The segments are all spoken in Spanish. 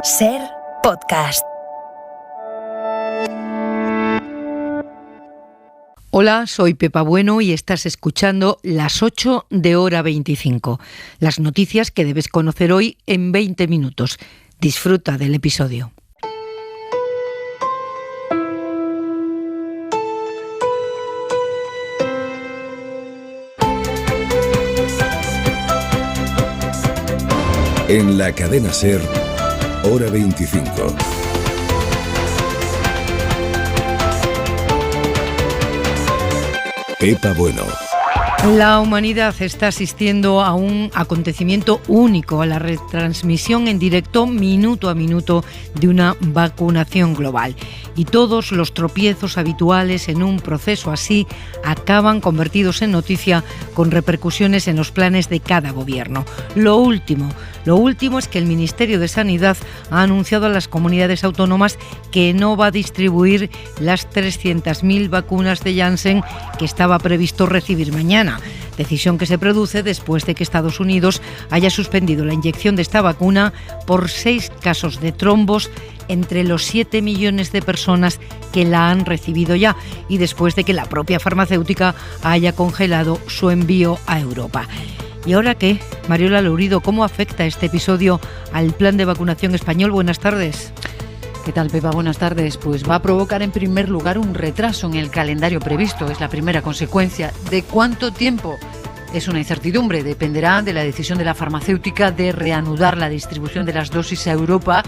SER Podcast. Hola, soy Pepa Bueno y estás escuchando Las 8 de Hora 25. Las noticias que debes conocer hoy en 20 minutos. Disfruta del episodio. En la cadena SER, Hora 25. Pepa Bueno. La humanidad está asistiendo a un acontecimiento único, a la retransmisión en directo minuto a minuto de una vacunación global. Y todos los tropiezos habituales en un proceso así acaban convertidos en noticia con repercusiones en los planes de cada gobierno. Lo último es que el Ministerio de Sanidad ha anunciado a las comunidades autónomas que no va a distribuir las 300.000 vacunas de Janssen que estaba previsto recibir mañana. Decisión que se produce después de que Estados Unidos haya suspendido la inyección de esta vacuna por 6 casos de trombos entre los 7 millones de personas que la han recibido ya y después de que la propia farmacéutica haya congelado su envío a Europa. ¿Y ahora qué? Mariola Lourido, ¿cómo afecta este episodio al plan de vacunación español? Buenas tardes. ¿Qué tal, Pepa? Buenas tardes. Pues va a provocar en primer lugar un retraso en el calendario previsto. Es la primera consecuencia. ¿De cuánto tiempo? Es una incertidumbre. Dependerá de la decisión de la farmacéutica de reanudar la distribución de las dosis a Europa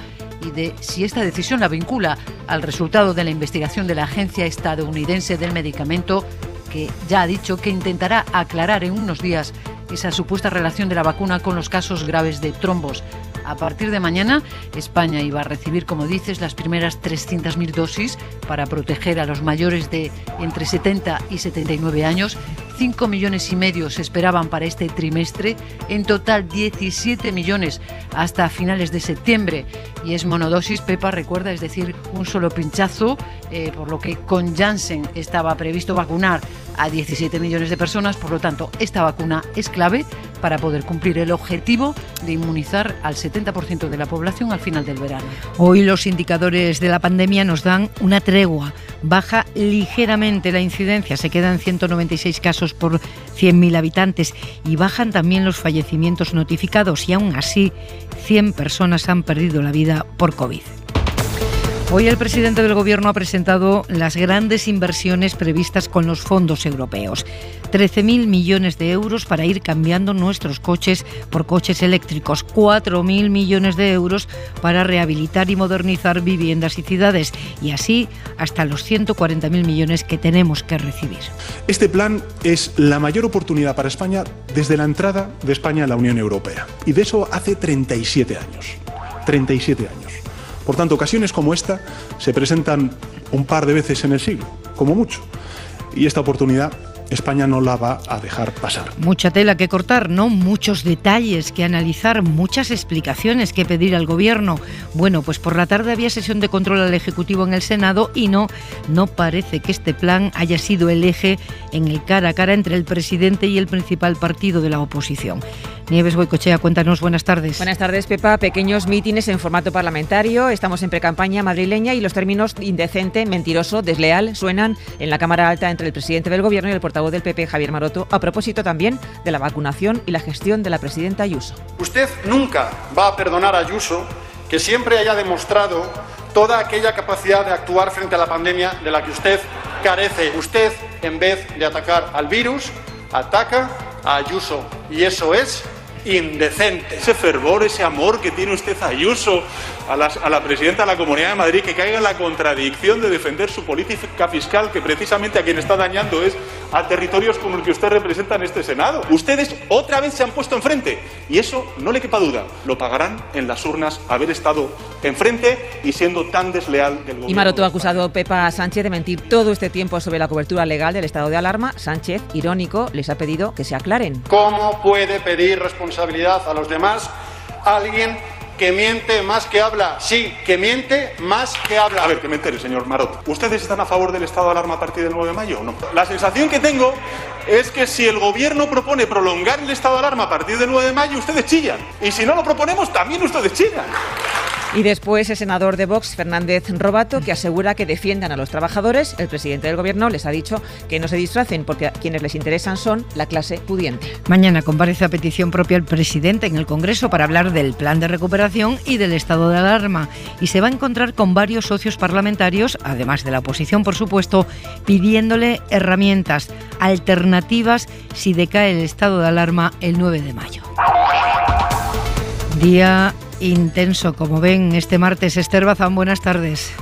y de si esta decisión la vincula al resultado de la investigación de la Agencia Estadounidense del Medicamento, que ya ha dicho que intentará aclarar en unos días esa supuesta relación de la vacuna con los casos graves de trombos. A partir de mañana, España iba a recibir, como dices, las primeras 300.000 dosis para proteger a los mayores de entre 70 y 79 años. 5,5 millones se esperaban para este trimestre. En total, 17 millones hasta finales de septiembre. Y es monodosis, Pepa, recuerda, es decir, un solo pinchazo, por lo que con Janssen estaba previsto vacunar a 17 millones de personas. Por lo tanto, esta vacuna es clave para poder cumplir el objetivo de inmunizar al 70% de la población al final del verano. Hoy los indicadores de la pandemia nos dan una tregua. Baja ligeramente la incidencia, se quedan 196 casos por 100.000 habitantes y bajan también los fallecimientos notificados y aún así 100 personas han perdido la vida por COVID. Hoy el presidente del Gobierno ha presentado las grandes inversiones previstas con los fondos europeos. 13.000 millones de euros para ir cambiando nuestros coches por coches eléctricos. 4.000 millones de euros para rehabilitar y modernizar viviendas y ciudades. Y así hasta los 140.000 millones que tenemos que recibir. Este plan es la mayor oportunidad para España desde la entrada de España a la Unión Europea. Y de eso hace 37 años. 37 años. Por tanto, ocasiones como esta se presentan un par de veces en el siglo, como mucho. Y esta oportunidad España no la va a dejar pasar. Mucha tela que cortar, ¿no? Muchos detalles que analizar, muchas explicaciones que pedir al Gobierno. Bueno, pues por la tarde había sesión de control al Ejecutivo en el Senado y no parece que este plan haya sido el eje en el cara a cara entre el presidente y el principal partido de la oposición. Nieves Goicoechea, cuéntanos, buenas tardes. Buenas tardes, Pepa. Pequeños mítines en formato parlamentario. Estamos en precampaña madrileña y los términos indecente, mentiroso, desleal suenan en la Cámara Alta entre el presidente del Gobierno y el portavoz del PP, Javier Maroto, a propósito también de la vacunación y la gestión de la presidenta Ayuso. Usted nunca va a perdonar a Ayuso que siempre haya demostrado toda aquella capacidad de actuar frente a la pandemia de la que usted carece. Usted, en vez de atacar al virus, ataca a Ayuso. Y eso es indecente. Ese fervor, ese amor que tiene usted a Ayuso, a la presidenta de la Comunidad de Madrid, que caiga en la contradicción de defender su política fiscal, que precisamente a quien está dañando es a territorios como el que usted representa en este Senado. Ustedes otra vez se han puesto enfrente y eso no le quepa duda, lo pagarán en las urnas haber estado enfrente y siendo tan desleal del gobierno. Y Maroto ha acusado a Pepa Sánchez de mentir todo este tiempo sobre la cobertura legal del estado de alarma. Sánchez, irónico, les ha pedido que se aclaren. ¿Cómo puede pedir responsabilidad a los demás alguien que miente más que habla? Sí, que miente más que habla. A ver, que me entere, señor Maroto. ¿Ustedes están a favor del estado de alarma a partir del 9 de mayo o no? La sensación que tengo es que si el gobierno propone prolongar el estado de alarma a partir del 9 de mayo, ustedes chillan. Y si no lo proponemos, también ustedes chillan. Y después el senador de Vox, Fernández Robato, que asegura que defiendan a los trabajadores. El presidente del gobierno les ha dicho que no se disfracen porque a quienes les interesan son la clase pudiente. Mañana comparece a petición propia el presidente en el Congreso para hablar del plan de recuperación y del estado de alarma. Y se va a encontrar con varios socios parlamentarios, además de la oposición, por supuesto, pidiéndole herramientas alternativas si decae el estado de alarma el 9 de mayo. Día intenso, como ven, este martes. Esther Bazán, buenas tardes.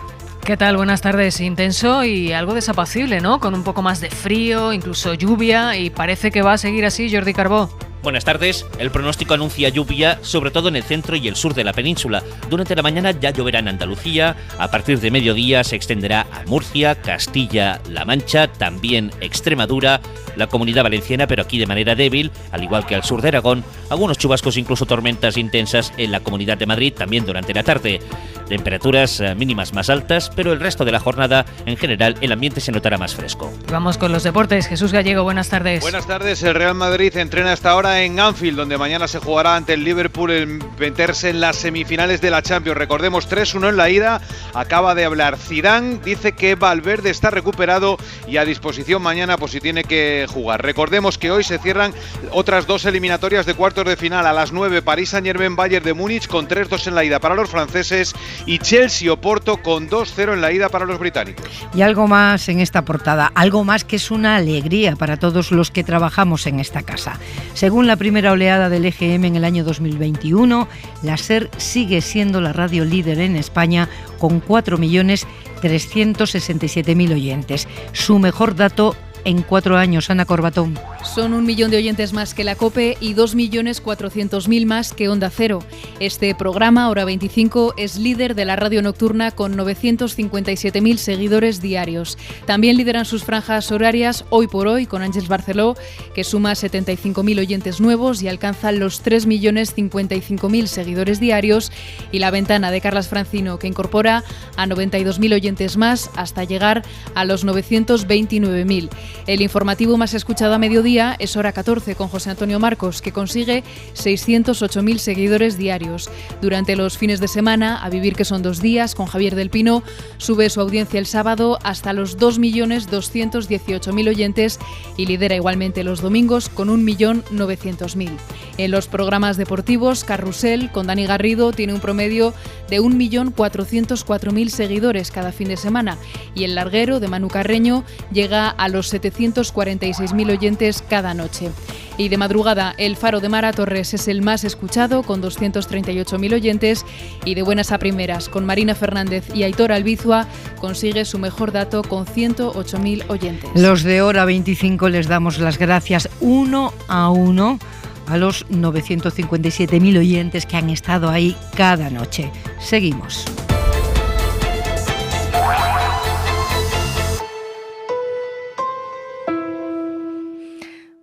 ¿Qué tal? Buenas tardes. Intenso y algo desapacible, ¿no? Con un poco más de frío, incluso lluvia, y parece que va a seguir así, Jordi Carbó. Buenas tardes. El pronóstico anuncia lluvia, sobre todo en el centro y el sur de la península. Durante la mañana ya lloverá en Andalucía. A partir de mediodía se extenderá a Murcia, Castilla-La Mancha, también Extremadura, la Comunidad Valenciana, pero aquí de manera débil, al igual que al sur de Aragón. Algunos chubascos, incluso tormentas intensas en la Comunidad de Madrid, también durante la tarde. Temperaturas mínimas más altas, pero el resto de la jornada, en general, el ambiente se notará más fresco. Vamos con los deportes. Jesús Gallego, buenas tardes. Buenas tardes. El Real Madrid entrena hasta ahora en Anfield, donde mañana se jugará ante el Liverpool en meterse en las semifinales de la Champions. Recordemos, 3-1 en la ida. Acaba de hablar Zidane, dice que Valverde está recuperado y a disposición mañana por si tiene que jugar. Recordemos que hoy se cierran otras dos eliminatorias de cuartos de final. A las 9, París Saint-Germain, Bayern de Múnich con 3-2 en la ida para los franceses y Chelsea-Oporto con 2-0 en la ida para los británicos. Y algo más en esta portada, algo más que es una alegría para todos los que trabajamos en esta casa. Según la primera oleada del EGM en el año 2021, la SER sigue siendo la radio líder en España con 4.367.000 oyentes. Su mejor dato en 4 años, Ana Corbatón. Son 1 millón de oyentes más que la COPE y 2.400.000 más que Onda Cero. Este programa, Hora 25, es líder de la radio nocturna con 957.000 seguidores diarios. También lideran sus franjas horarias Hoy por Hoy con Ángeles Barceló, que suma 75.000 oyentes nuevos y alcanza los 3.055.000 seguidores diarios, y La Ventana de Carlas Francino, que incorpora a 92.000 oyentes más hasta llegar a los 929.000. El informativo más escuchado a mediodía es Hora 14 con José Antonio Marcos, que consigue 608.000 seguidores diarios. Durante los fines de semana, A Vivir que son 2 días, con Javier del Pino, sube su audiencia el sábado hasta los 2.218.000 oyentes y lidera igualmente los domingos con 1.900.000. En los programas deportivos, Carrusel con Dani Garrido tiene un promedio de 1.404.000 seguidores cada fin de semana, y El Larguero de Manu Carreño llega a los 746.000 oyentes cada noche. Y de madrugada, El Faro de Mara Torres es el más escuchado con 238.000 oyentes, y De Buenas a Primeras con Marina Fernández y Aitor Albizua consigue su mejor dato con 108.000 oyentes. Los de Hora 25 les damos las gracias uno a uno a los 957.000 oyentes que han estado ahí cada noche. Seguimos.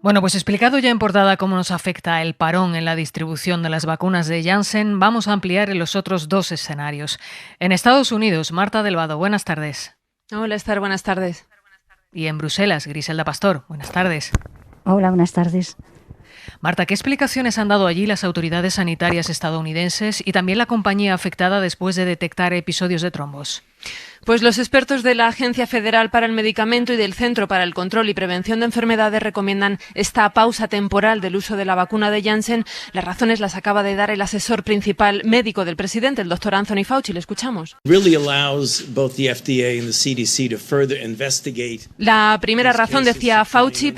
Bueno, pues explicado ya en portada cómo nos afecta el parón en la distribución de las vacunas de Janssen, vamos a ampliar en los otros 2 escenarios. En Estados Unidos, Marta del Vado, buenas tardes. Hola, Esther, buenas tardes. Y en Bruselas, Griselda Pastor, buenas tardes. Hola, buenas tardes. Marta, ¿qué explicaciones han dado allí las autoridades sanitarias estadounidenses y también la compañía afectada después de detectar episodios de trombos? Pues los expertos de la Agencia Federal para el Medicamento y del Centro para el Control y Prevención de Enfermedades recomiendan esta pausa temporal del uso de la vacuna de Janssen. Las razones las acaba de dar el asesor principal médico del presidente, el doctor Anthony Fauci. Le escuchamos. La primera razón, decía Fauci,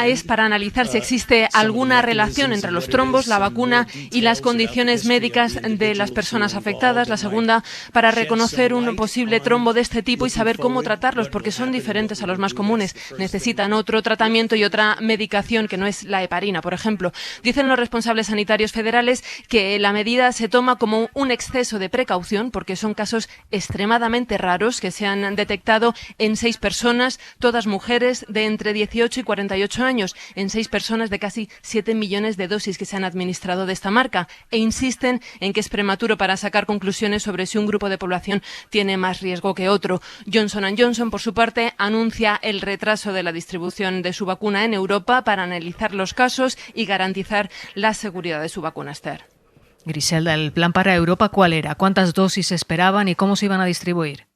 es para analizar si existe alguna relación entre los trombos, la vacuna y las condiciones médicas de las personas afectadas. La segunda, para reconocer un posible trombo de este tipo y saber cómo tratarlos, porque son diferentes a los más comunes. Necesitan otro tratamiento y otra medicación que no es la heparina, por ejemplo. Dicen los responsables sanitarios federales que la medida se toma como un exceso de precaución porque son casos extremadamente raros que se han detectado en 6 personas, todas mujeres de entre 18 y 48 años, en 6 personas de casi 7 millones de dosis que se han administrado de esta marca, e insisten en que es prematuro para sacar conclusiones sobre si un grupo de población tiene más riesgo que otro. Johnson & Johnson, por su parte, anuncia el retraso de la distribución de su vacuna en Europa para analizar los casos y garantizar la seguridad de su vacuna, Esther. Griselda, ¿el plan para Europa cuál era? ¿Cuántas dosis se esperaban y cómo se iban a distribuir?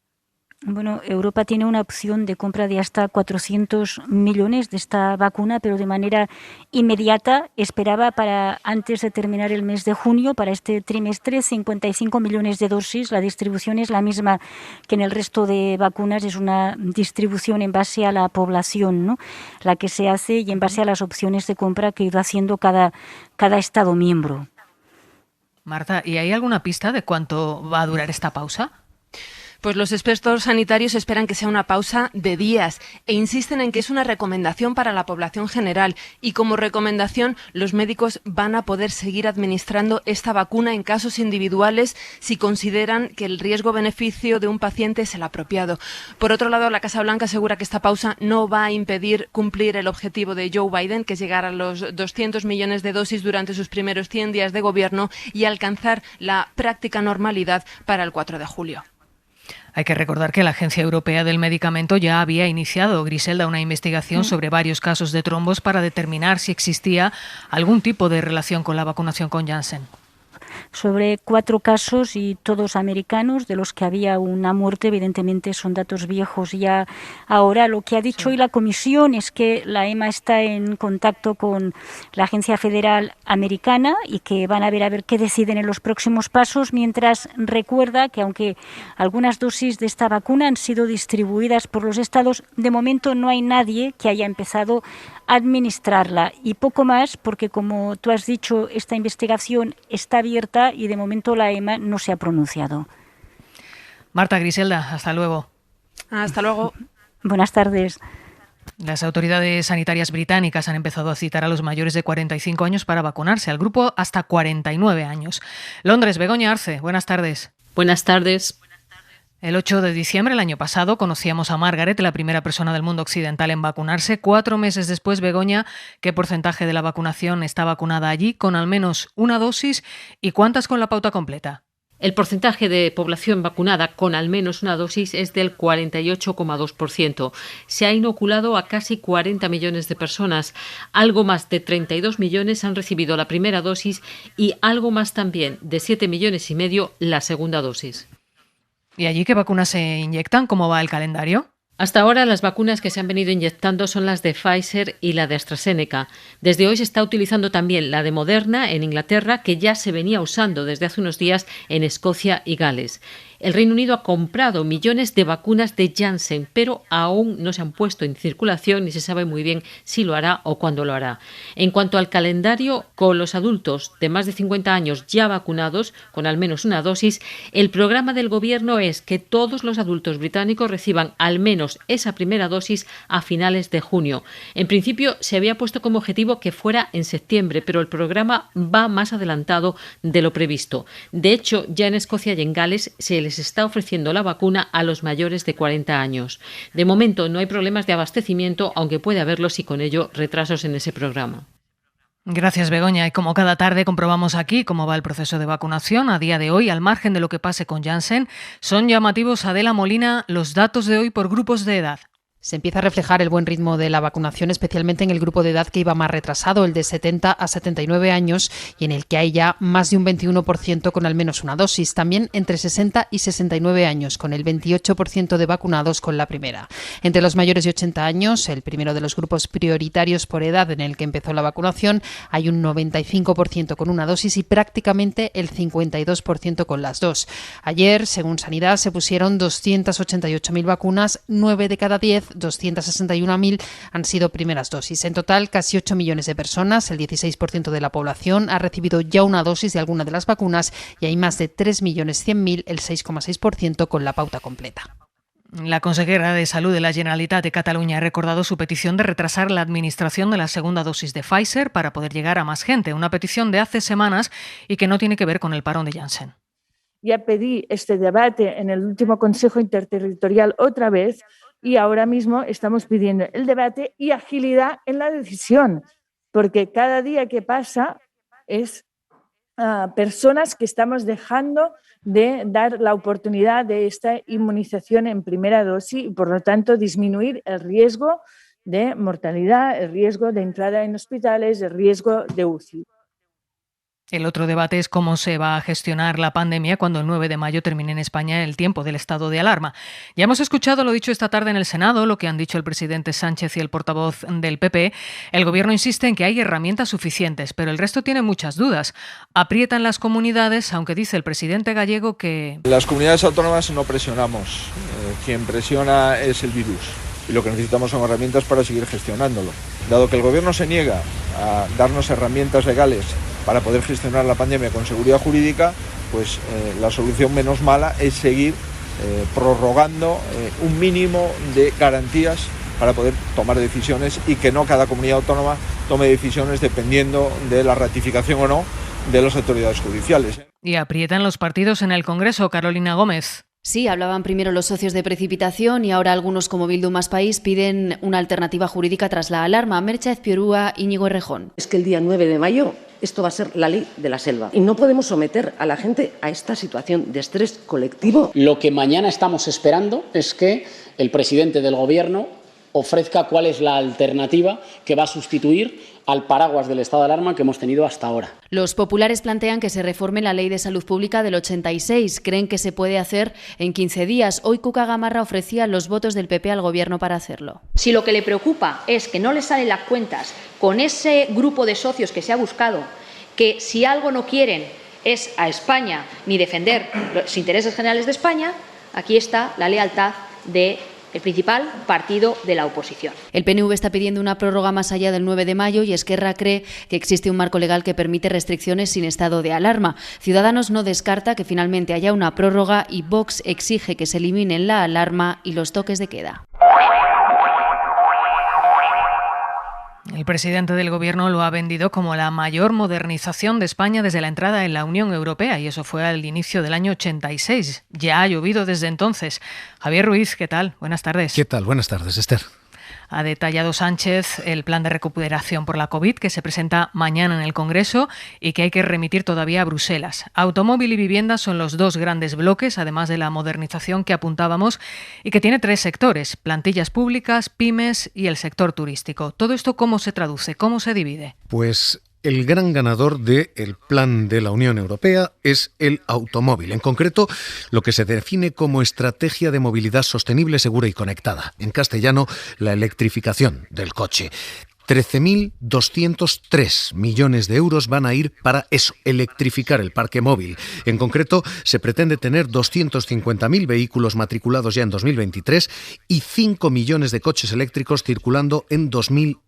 Bueno, Europa tiene una opción de compra de hasta 400 millones de esta vacuna, pero de manera inmediata. Esperaba para antes de terminar el mes de junio, para este trimestre, 55 millones de dosis. La distribución es la misma que en el resto de vacunas, es una distribución en base a la población, ¿no?, la que se hace, y en base a las opciones de compra que ha ido haciendo cada Estado miembro. Marta, ¿y hay alguna pista de cuánto va a durar esta pausa? Pues los expertos sanitarios esperan que sea una pausa de días e insisten en que es una recomendación para la población general, y como recomendación los médicos van a poder seguir administrando esta vacuna en casos individuales si consideran que el riesgo-beneficio de un paciente es el apropiado. Por otro lado, la Casa Blanca asegura que esta pausa no va a impedir cumplir el objetivo de Joe Biden, que es llegar a los 200 millones de dosis durante sus primeros 100 días de gobierno y alcanzar la práctica normalidad para el 4 de julio. Hay que recordar que la Agencia Europea del Medicamento ya había iniciado, Griselda, una investigación sobre varios casos de trombos para determinar si existía algún tipo de relación con la vacunación con Janssen. Sobre 4 casos, y todos americanos, de los que había una muerte. Evidentemente son datos viejos ya ahora. Lo que ha dicho hoy la Comisión es que la EMA está en contacto con la Agencia Federal Americana y que van a ver qué deciden en los próximos pasos, mientras recuerda que aunque algunas dosis de esta vacuna han sido distribuidas por los estados, de momento no hay nadie que haya empezado a administrarla, y poco más porque, como tú has dicho, esta investigación está abierta y de momento la EMA no se ha pronunciado. Marta, Griselda, hasta luego. Hasta luego. Buenas tardes. Las autoridades sanitarias británicas han empezado a citar a los mayores de 45 años para vacunarse, al grupo hasta 49 años. Londres, Begoña Arce, buenas tardes. Buenas tardes. El 8 de diciembre del año pasado conocíamos a Margaret, la primera persona del mundo occidental en vacunarse. 4 meses después, Begoña, ¿qué porcentaje de la vacunación está vacunada allí con al menos una dosis y cuántas con la pauta completa? El porcentaje de población vacunada con al menos una dosis es del 48,2%. Se ha inoculado a casi 40 millones de personas. Algo más de 32 millones han recibido la primera dosis y algo más también, de 7,5 millones, la segunda dosis. ¿Y allí qué vacunas se inyectan? ¿Cómo va el calendario? Hasta ahora las vacunas que se han venido inyectando son las de Pfizer y la de AstraZeneca. Desde hoy se está utilizando también la de Moderna en Inglaterra, que ya se venía usando desde hace unos días en Escocia y Gales. El Reino Unido ha comprado millones de vacunas de Janssen, pero aún no se han puesto en circulación ni se sabe muy bien si lo hará o cuándo lo hará. En cuanto al calendario, con los adultos de más de 50 años ya vacunados con al menos una dosis, el programa del Gobierno es que todos los adultos británicos reciban al menos esa primera dosis a finales de junio. En principio se había puesto como objetivo que fuera en septiembre, pero el programa va más adelantado de lo previsto. De hecho, ya en Escocia y en Gales se les está ofreciendo la vacuna a los mayores de 40 años. De momento no hay problemas de abastecimiento, aunque puede haberlos y con ello retrasos en ese programa. Gracias, Begoña. Y como cada tarde comprobamos aquí cómo va el proceso de vacunación a día de hoy, al margen de lo que pase con Janssen, son llamativos, Adela Molina, los datos de hoy por grupos de edad. Se empieza a reflejar el buen ritmo de la vacunación, especialmente en el grupo de edad que iba más retrasado, el de 70 a 79 años, y en el que hay ya más de un 21% con al menos una dosis. También entre 60 y 69 años, con el 28% de vacunados con la primera. Entre los mayores de 80 años, el primero de los grupos prioritarios por edad en el que empezó la vacunación, hay un 95% con una dosis y prácticamente el 52% con las dos. Ayer, según Sanidad, se pusieron 288.000 vacunas, 9 de cada 10, 261.000 han sido primeras dosis. En total, casi 8 millones de personas, el 16% de la población, ha recibido ya una dosis de alguna de las vacunas y hay más de 3.100.000, el 6,6% con la pauta completa. La consejera de Salud de la Generalitat de Cataluña ha recordado su petición de retrasar la administración de la segunda dosis de Pfizer para poder llegar a más gente, una petición de hace semanas y que no tiene que ver con el parón de Janssen. Ya pedí este debate en el último Consejo Interterritorial otra vez, y ahora mismo estamos pidiendo el debate y agilidad en la decisión, porque cada día que pasa es personas que estamos dejando de dar la oportunidad de esta inmunización en primera dosis y, por lo tanto, disminuir el riesgo de mortalidad, el riesgo de entrada en hospitales, el riesgo de UCI. El otro debate es cómo se va a gestionar la pandemia cuando el 9 de mayo termine en España el tiempo del estado de alarma. Ya hemos escuchado lo dicho esta tarde en el Senado, lo que han dicho el presidente Sánchez y el portavoz del PP. El Gobierno insiste en que hay herramientas suficientes, pero el resto tiene muchas dudas. Aprietan las comunidades, aunque dice el presidente gallego que... Las comunidades autónomas no presionamos. Quien presiona es el virus. Y lo que necesitamos son herramientas para seguir gestionándolo. Dado que el Gobierno se niega a darnos herramientas legales para poder gestionar la pandemia con seguridad jurídica, pues la solución menos mala es seguir prorrogando un mínimo de garantías para poder tomar decisiones y que no cada comunidad autónoma tome decisiones dependiendo de la ratificación o no de las autoridades judiciales. Y aprietan los partidos en el Congreso. Carolina Gómez. Sí, hablaban primero los socios de precipitación y ahora algunos como Bildu Más País piden una alternativa jurídica tras la alarma. Merche Ezpiorúa, Íñigo Errejón. Es que el día 9 de mayo esto va a ser la ley de la selva y no podemos someter a la gente a esta situación de estrés colectivo. Lo que mañana estamos esperando es que el presidente del Gobierno ofrezca cuál es la alternativa que va a sustituir al paraguas del estado de alarma que hemos tenido hasta ahora. Los populares plantean que se reforme la Ley de Salud Pública del 86. Creen que se puede hacer en 15 días. Hoy Cuca Gamarra ofrecía los votos del PP al Gobierno para hacerlo. Si lo que le preocupa es que no le salen las cuentas con ese grupo de socios que se ha buscado, que si algo no quieren es a España ni defender los intereses generales de España, aquí está la lealtad de el principal partido de la oposición. El PNV está pidiendo una prórroga más allá del 9 de mayo y Esquerra cree que existe un marco legal que permite restricciones sin estado de alarma. Ciudadanos no descarta que finalmente haya una prórroga y Vox exige que se eliminen la alarma y los toques de queda. El presidente del Gobierno lo ha vendido como la mayor modernización de España desde la entrada en la Unión Europea, y eso fue al inicio del año 86. Ya ha llovido desde entonces. Javier Ruiz, ¿qué tal? Buenas tardes. ¿Qué tal? Buenas tardes, Esther. Ha detallado Sánchez el plan de recuperación por la COVID que se presenta mañana en el Congreso y que hay que remitir todavía a Bruselas. Automóvil y vivienda son los dos grandes bloques, además de la modernización que apuntábamos, y que tiene 3 sectores: plantillas públicas, pymes y el sector turístico. ¿Todo esto cómo se traduce? ¿Cómo se divide? Pues el gran ganador del plan de la Unión Europea es el automóvil, en concreto lo que se define como estrategia de movilidad sostenible, segura y conectada. En castellano, la electrificación del coche. 13.203 millones de euros van a ir para eso, electrificar el parque móvil. En concreto, se pretende tener 250.000 vehículos matriculados ya en 2023 y 5 millones de coches eléctricos circulando en 2030,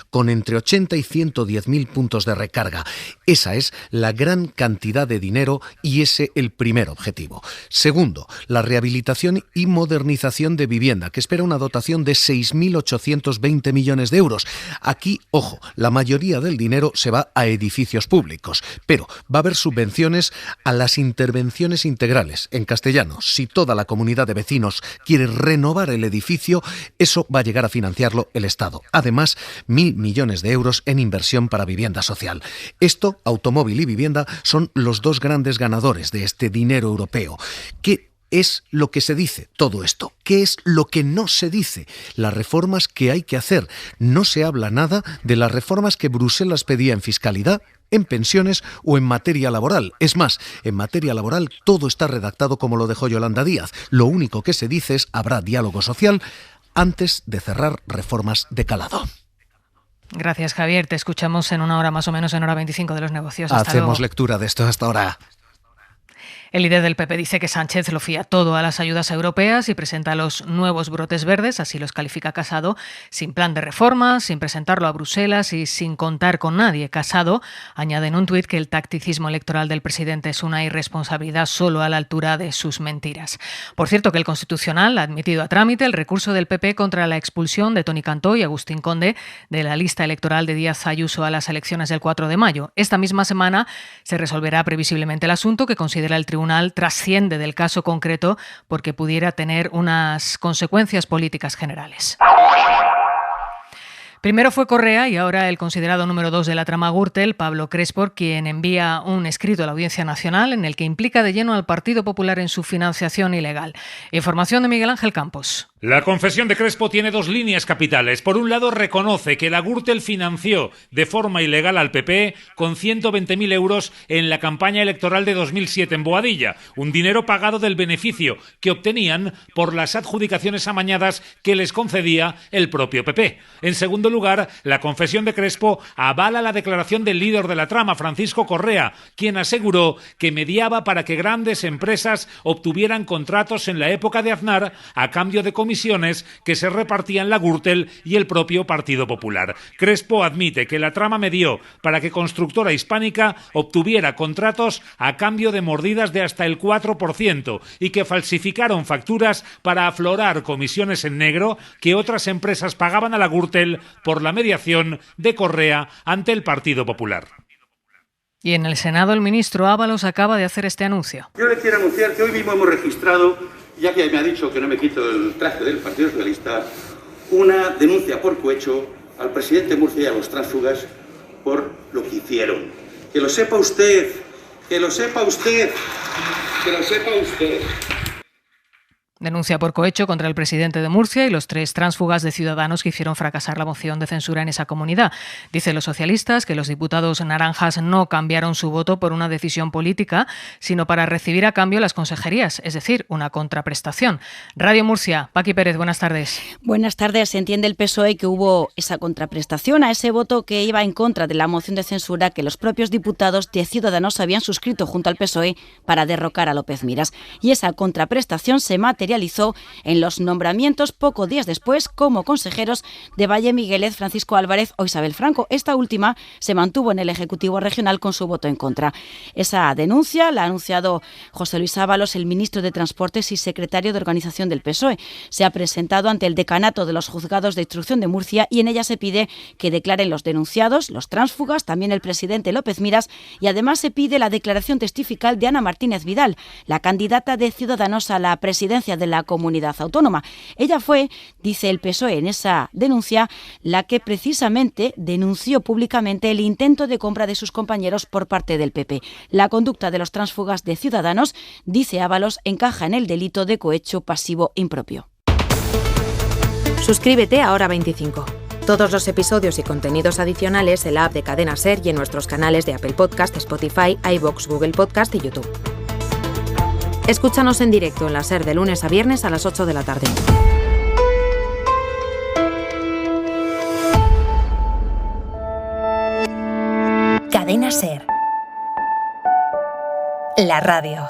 con entre 80 y 110.000 puntos de recarga. Esa es la gran cantidad de dinero y ese el primer objetivo. Segundo, la rehabilitación y modernización de vivienda, que espera una dotación de 6.820 millones de euros. Aquí, ojo, la mayoría del dinero se va a edificios públicos, pero va a haber subvenciones a las intervenciones integrales. En castellano, si toda la comunidad de vecinos quiere renovar el edificio, eso va a llegar a financiarlo el Estado. Además, 1.000 millones de euros en inversión para vivienda social. Esto, automóvil y vivienda, son los dos grandes ganadores de este dinero europeo. ¿Qué es lo que se dice todo esto? ¿Qué es lo que no se dice? Las reformas que hay que hacer. No se habla nada de las reformas que Bruselas pedía en fiscalidad, en pensiones o en materia laboral. Es más, en materia laboral todo está redactado como lo dejó Yolanda Díaz. Lo único que se dice es habrá diálogo social antes de cerrar reformas de calado. Gracias, Javier. Te escuchamos en una hora más o menos, en hora 25 de los negocios. Hasta Hacemos luego. Lectura de esto hasta ahora. El líder del PP dice que Sánchez lo fía todo a las ayudas europeas y presenta los nuevos brotes verdes, así los califica Casado, sin plan de reforma, sin presentarlo a Bruselas y sin contar con nadie. Casado añade en un tuit que el tacticismo electoral del presidente es una irresponsabilidad solo a la altura de sus mentiras. Por cierto, que el Constitucional ha admitido a trámite el recurso del PP contra la expulsión de Toni Cantó y Agustín Conde de la lista electoral de Díaz Ayuso a las elecciones del 4 de mayo. Esta misma semana se resolverá previsiblemente el asunto, que considera el tribunal trasciende del caso concreto porque pudiera tener unas consecuencias políticas generales. Primero fue Correa y ahora el considerado número 2 de la trama Gürtel, Pablo Crespo, quien envía un escrito a la Audiencia Nacional en el que implica de lleno al Partido Popular en su financiación ilegal. Información de Miguel Ángel Campos. La confesión de Crespo tiene dos líneas capitales. Por un lado, reconoce que la Gürtel financió de forma ilegal al PP con 120.000 euros en la campaña electoral de 2007 en Boadilla, un dinero pagado del beneficio que obtenían por las adjudicaciones amañadas que les concedía el propio PP. En segundo lugar, la confesión de Crespo avala la declaración del líder de la trama, Francisco Correa, quien aseguró que mediaba para que grandes empresas obtuvieran contratos en la época de Aznar a cambio de comisiones que se repartían la Gürtel y el propio Partido Popular. Crespo admite que la trama medió para que Constructora Hispánica obtuviera contratos a cambio de mordidas de hasta el 4% y que falsificaron facturas para aflorar comisiones en negro que otras empresas pagaban a la Gürtel por la mediación de Correa ante el Partido Popular. Y en el Senado el ministro Ábalos acaba de hacer este anuncio. Yo le quiero anunciar que hoy mismo hemos registrado, ya que me ha dicho que no me quito el traje del Partido Socialista, una denuncia por cohecho al presidente de Murcia y a los tránsfugas por lo que hicieron. Que lo sepa usted, que lo sepa usted, que lo sepa usted. Denuncia por cohecho contra el presidente de Murcia y los 3 tránsfugas de Ciudadanos que hicieron fracasar la moción de censura en esa comunidad. Dicen los socialistas que los diputados naranjas no cambiaron su voto por una decisión política, sino para recibir a cambio las consejerías, es decir, una contraprestación. Radio Murcia, Paqui Pérez, buenas tardes. Buenas tardes. Se entiende el PSOE que hubo esa contraprestación a ese voto que iba en contra de la moción de censura que los propios diputados de Ciudadanos habían suscrito junto al PSOE para derrocar a López Miras. Y esa contraprestación se materializó en los nombramientos pocos días después como consejeros de Valle Miguelez, Francisco Álvarez o Isabel Franco. Esta última se mantuvo en el Ejecutivo Regional con su voto en contra. Esa denuncia la ha anunciado José Luis Ábalos, el ministro de Transportes y secretario de Organización del PSOE. Se ha presentado ante el decanato de los juzgados de instrucción de Murcia y en ella se pide que declaren los denunciados, los tránsfugas, también el presidente López Miras, y además se pide la declaración testifical de Ana Martínez Vidal, la candidata de Ciudadanos a la presidencia de la comunidad autónoma. Ella fue, dice el PSOE en esa denuncia, la que precisamente denunció públicamente el intento de compra de sus compañeros por parte del PP. La conducta de los tránsfugas de Ciudadanos, dice Ábalos, encaja en el delito de cohecho pasivo impropio. Suscríbete a Hora 25. Todos los episodios y contenidos adicionales en la app de Cadena SER y en nuestros canales de Apple Podcast, Spotify, iVoox, Google Podcast y YouTube. Escúchanos en directo en la SER de lunes a viernes a las 8 de la tarde. Cadena SER. La radio.